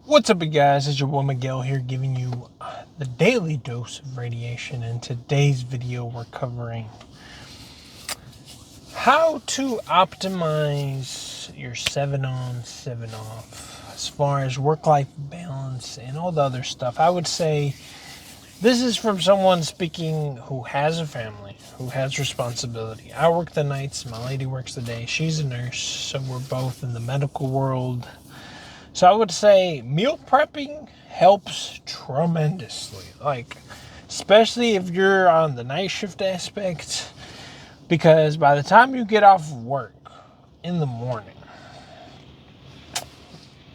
What's up, you guys? It's your boy Miguel here, giving you the daily dose of radiation. In today's video, we're covering how to optimize your 7 on, 7 off as far as work-life balance and all the other stuff. I would say this is from someone speaking who has a family, who has responsibility. I work the nights, my lady works the day. She's a nurse, so we're both in the medical world. So I would say meal prepping helps tremendously. Especially if you're on the night shift aspect, because by the time you get off work in the morning,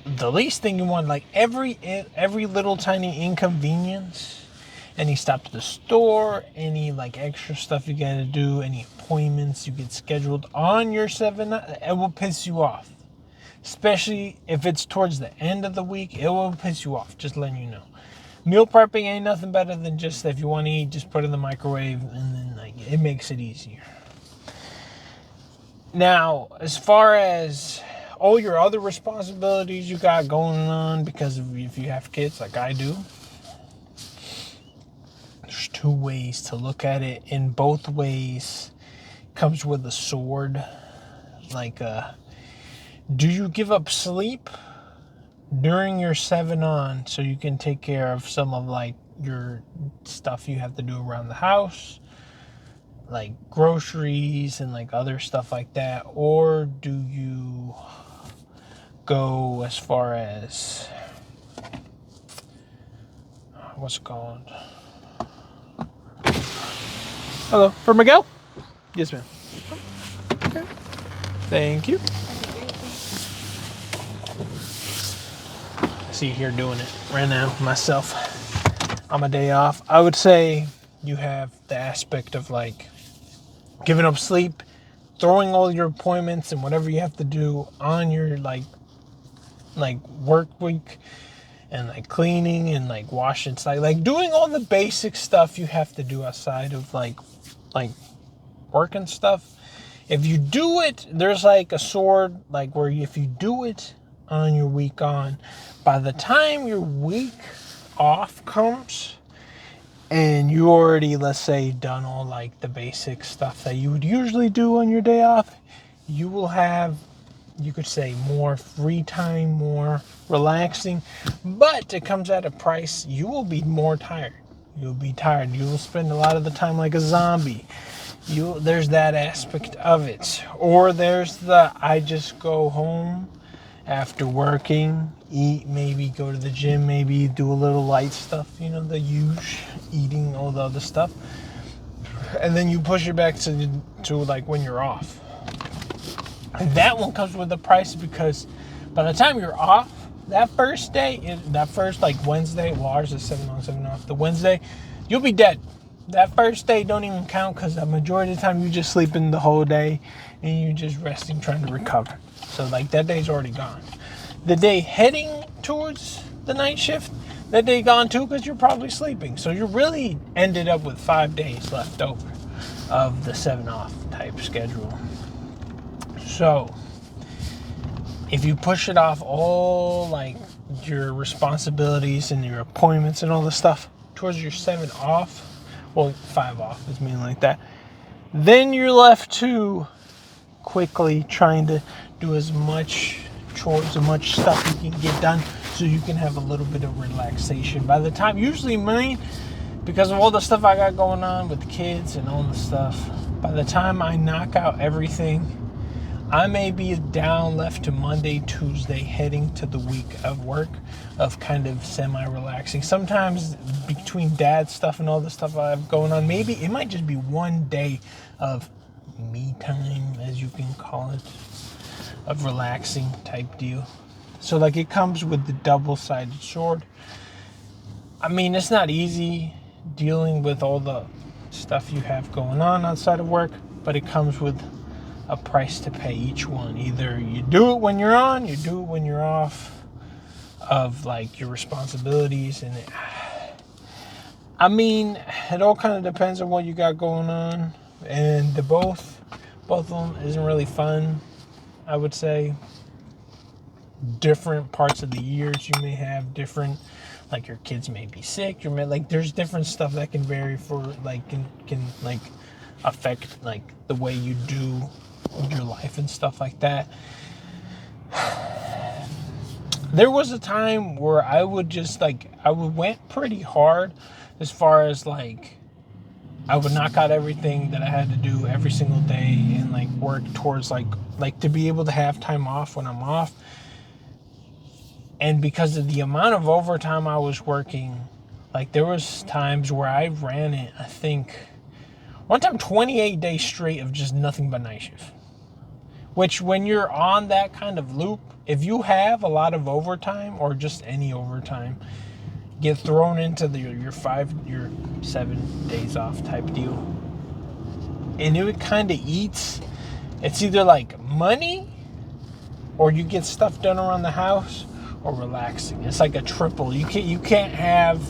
the least thing you want, like every little tiny inconvenience, any stop to the store, any like extra stuff you gotta do, any appointments you get scheduled on your 7, it will piss you off. Especially if it's towards the end of the week, it will piss you off, just letting you know. Meal prepping ain't nothing better than just, if you want to eat, just put it in the microwave, and then it makes it easier. Now, as far as all your other responsibilities you got going on, because if you have kids like I do, there's 2 ways to look at it. In both ways, comes with a sword. Do you give up sleep during your 7 on so you can take care of some of your stuff you have to do around the house, like groceries and other stuff like that? Or do you go as far as what's it called? Hello, for Miguel? Yes, ma'am. Okay. Thank you. See here doing it right now myself on my day off. I would say you have the aspect of giving up sleep, throwing all your appointments and whatever you have to do on your work week, and cleaning and washing, doing all the basic stuff you have to do outside of work and stuff. If you do it, there's a sword where if you do it on your week on, by the time your week off comes and you already, let's say, done all the basic stuff that you would usually do on your day off, you will have, you could say, more free time, more relaxing, but it comes at a price. You will be more tired. You'll be tired. You will spend a lot of the time like a zombie. There's that aspect of it. Or there's I just go home after working, eat, maybe go to the gym, maybe do a little light stuff, the usual, eating all the other stuff, and then you push it back to when you're off. And that one comes with a price, because by the time you're off, that first day, Wednesday, well, ours is 7 on, 7 off, the Wednesday, you'll be dead. That first day don't even count, because the majority of the time you just sleeping the whole day and you just resting, trying to recover. So that day's already gone. The day heading towards the night shift, that day gone too, because you're probably sleeping. So you really ended up with 5 days left over of the 7 off type schedule. So if you push it off all your responsibilities and your appointments and all the stuff towards your 7 off, well, 5 off is mean like that, then you're left to quickly trying to do as much chores, as much stuff you can get done, so you can have a little bit of relaxation. By the time, usually mine, because of all the stuff I got going on with the kids and all the stuff, by the time I knock out everything, I may be down left to Monday, Tuesday, heading to the week of work, of kind of semi-relaxing. Sometimes between dad stuff and all the stuff I have going on, maybe it might just be 1 day of me time, as you can call it, of relaxing type deal. So it comes with the double-sided sword. I mean, it's not easy dealing with all the stuff you have going on outside of work, but it comes with a price to pay each one. Either you do it when you're on, you do it when you're off of your responsibilities. And it all kind of depends on what you got going on, and both of them isn't really fun, I would say. different parts of the years. You may have different, like your kids may be sick. Like there's different stuff that can vary for like can like affect like the way you do your life and stuff like that. There was a time where I would just like I would went pretty hard as far as like I would knock out everything that I had to do every single day and like work towards like to be able to have time off when I'm off. And because of the amount of overtime I was working, like there was times where I ran it, I think one time 28 days straight of just nothing but night shift. Which when you're on that kind of loop, if you have a lot of overtime or just any overtime, get thrown into your 7 days off type deal. And it kind of eats. It's either like money or you get stuff done around the house or relaxing. It's like a triple. You can't have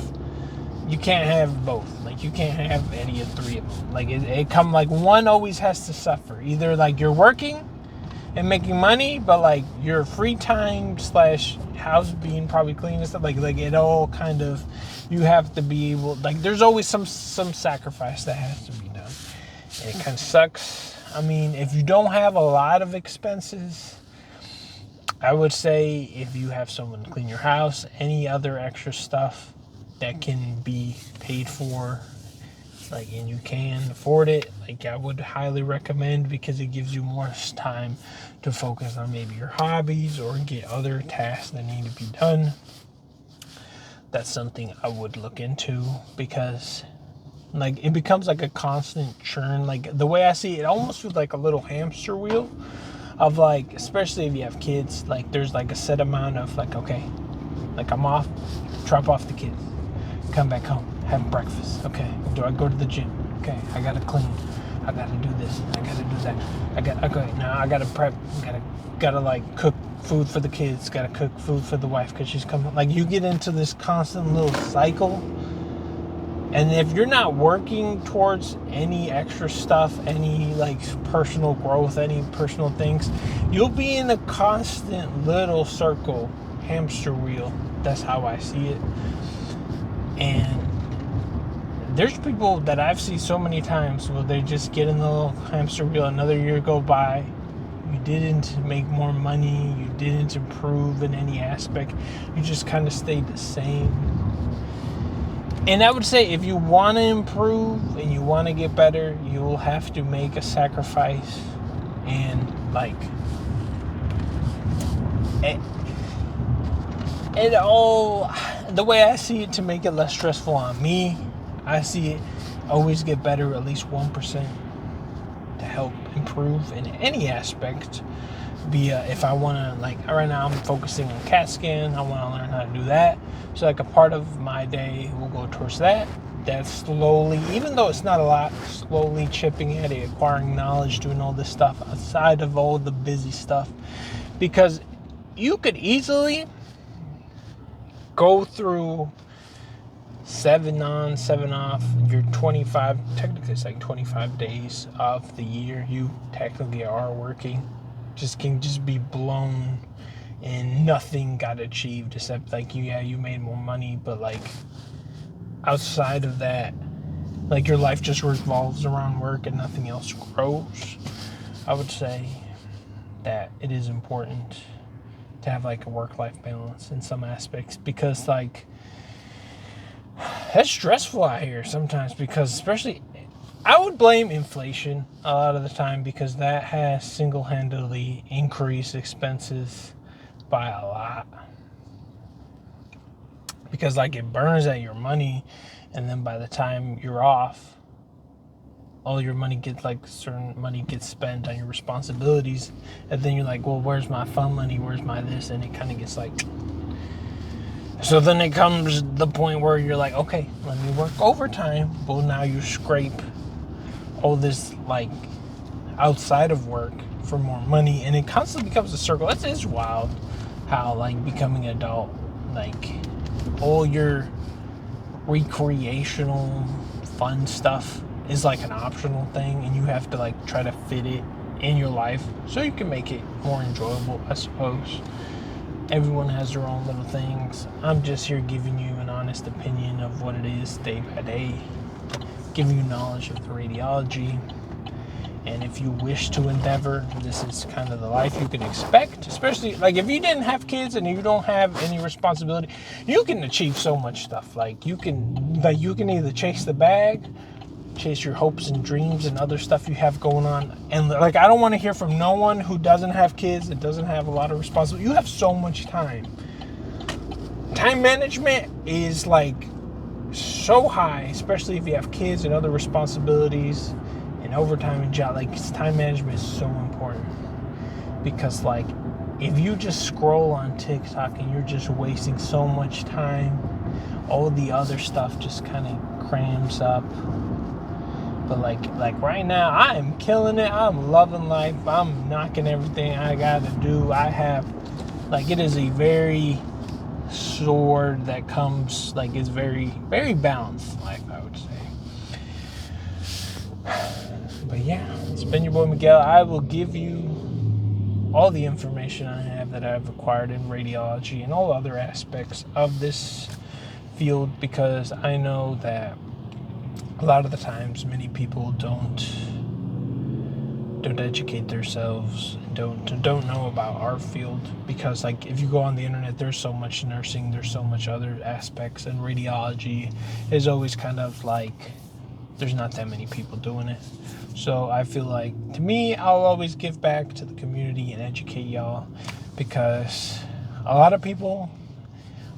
both. Like you can't have any of three of them. Like it come like one always has to suffer. Either like you're working and making money, but like your free time / house being probably clean and stuff, like it all kind of, you have to be able, like there's always some sacrifice that has to be done. And it kind of sucks. I mean, if you don't have a lot of expenses, I would say if you have someone to clean your house, any other extra stuff that can be paid for, like, and you can afford it, like I would highly recommend, because it gives you more time to focus on maybe your hobbies or get other tasks that need to be done. That's something I would look into, because like it becomes like a constant churn. Like the way I see it, it almost feels like a little hamster wheel of like, especially if you have kids, like there's like a set amount of like, okay, like I'm off, drop off the kids, come back home, have breakfast. Okay, do I go to the gym? Okay, I gotta clean. I gotta do this. I gotta do that. Okay, now I gotta prep. Gotta like cook food for the kids. Gotta cook food for the wife because she's coming. Like you get into this constant little cycle. And if you're not working towards any extra stuff, any like personal growth, any personal things, you'll be in a constant little circle, hamster wheel. That's how I see it. And there's people that I've seen so many times where they just get in the little hamster wheel, another year go by, you didn't make more money, you didn't improve in any aspect, you just kind of stayed the same. And I would say if you want to improve and you want to get better, you'll have to make a sacrifice. And like it all, the way I see it, to make it less stressful on me, I see it always get better at least 1% to help improve in any aspect. If I want to, like right now I'm focusing on CAT scan, I want to learn how to do that. So like a part of my day will go towards that. That's slowly, even though it's not a lot, slowly chipping at it, acquiring knowledge, doing all this stuff outside of all the busy stuff. Because you could easily go through 7 on, 7 off, your 25, technically it's like 25 days of the year you technically are working, can be blown and nothing got achieved except like you made more money, but like outside of that, like your life just revolves around work and nothing else grows. I would say that it is important to have like a work-life balance in some aspects, because like that's stressful out here sometimes, because especially I would blame inflation a lot of the time, because that has single-handedly increased expenses by a lot. Because like it burns at your money, and then by the time you're off, all your money gets, like certain money gets spent on your responsibilities, and then you're like, well, where's my fun money? Where's my this? And it kind of gets like, so then it comes the point where you're like, okay, let me work overtime. Well, now you scrape all this like outside of work for more money, and it constantly becomes a circle. It's wild how like becoming an adult, like all your recreational fun stuff is like an optional thing, and you have to like try to fit it in your life so you can make it more enjoyable, I suppose. Everyone has their own little things. I'm just here giving you an honest opinion of what it is day by day, giving you knowledge of the radiology. And if you wish to endeavor, this is kind of the life you can expect. Especially, like, if you didn't have kids and you don't have any responsibility, you can achieve so much stuff. Like, you can either chase the bag, chase your hopes and dreams and other stuff you have going on. And, like, I don't want to hear from no one who doesn't have kids and doesn't have a lot of responsibility. You have so much time. Time management is, like, so high, especially if you have kids and other responsibilities. Overtime and job, like, time management is so important, because, like, if you just scroll on TikTok and you're just wasting so much time, all the other stuff just kind of crams up. But like right now, I am killing it. I'm loving life. I'm knocking everything I gotta do. I have, like, it is a very sword that comes, like, it's very, very balanced life, I would say. But yeah, it's been your boy Miguel. I will give you all the information I have that I've acquired in radiology and all other aspects of this field, because I know that a lot of the times many people don't educate themselves, don't know about our field, because, like, if you go on the internet, there's so much nursing, there's so much other aspects, and radiology is always kind of like, there's not that many people doing it. So I feel like, to me, I'll always give back to the community and educate y'all, because a lot of people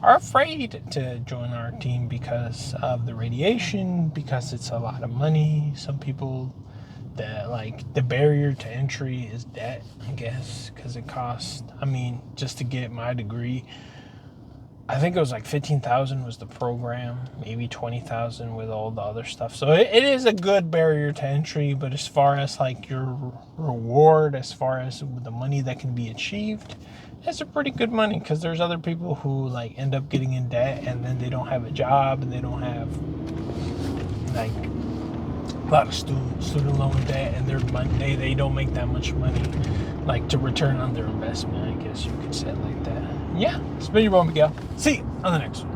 are afraid to join our team because of the radiation, because it's a lot of money. Some people, that, like, the barrier to entry is debt, I guess, because it costs, I mean, just to get my degree, I think it was like $15,000 was the program, maybe $20,000 with all the other stuff. So it is a good barrier to entry, but as far as, like, your reward, as far as the money that can be achieved, it's a pretty good money, because there's other people who, like, end up getting in debt and then they don't have a job and they don't have, like, a lot of student loan debt, and they don't make that much money, like, to return on their investment, I guess you could say it like that. Yeah, it's been your boy Miguel. See you on the next one.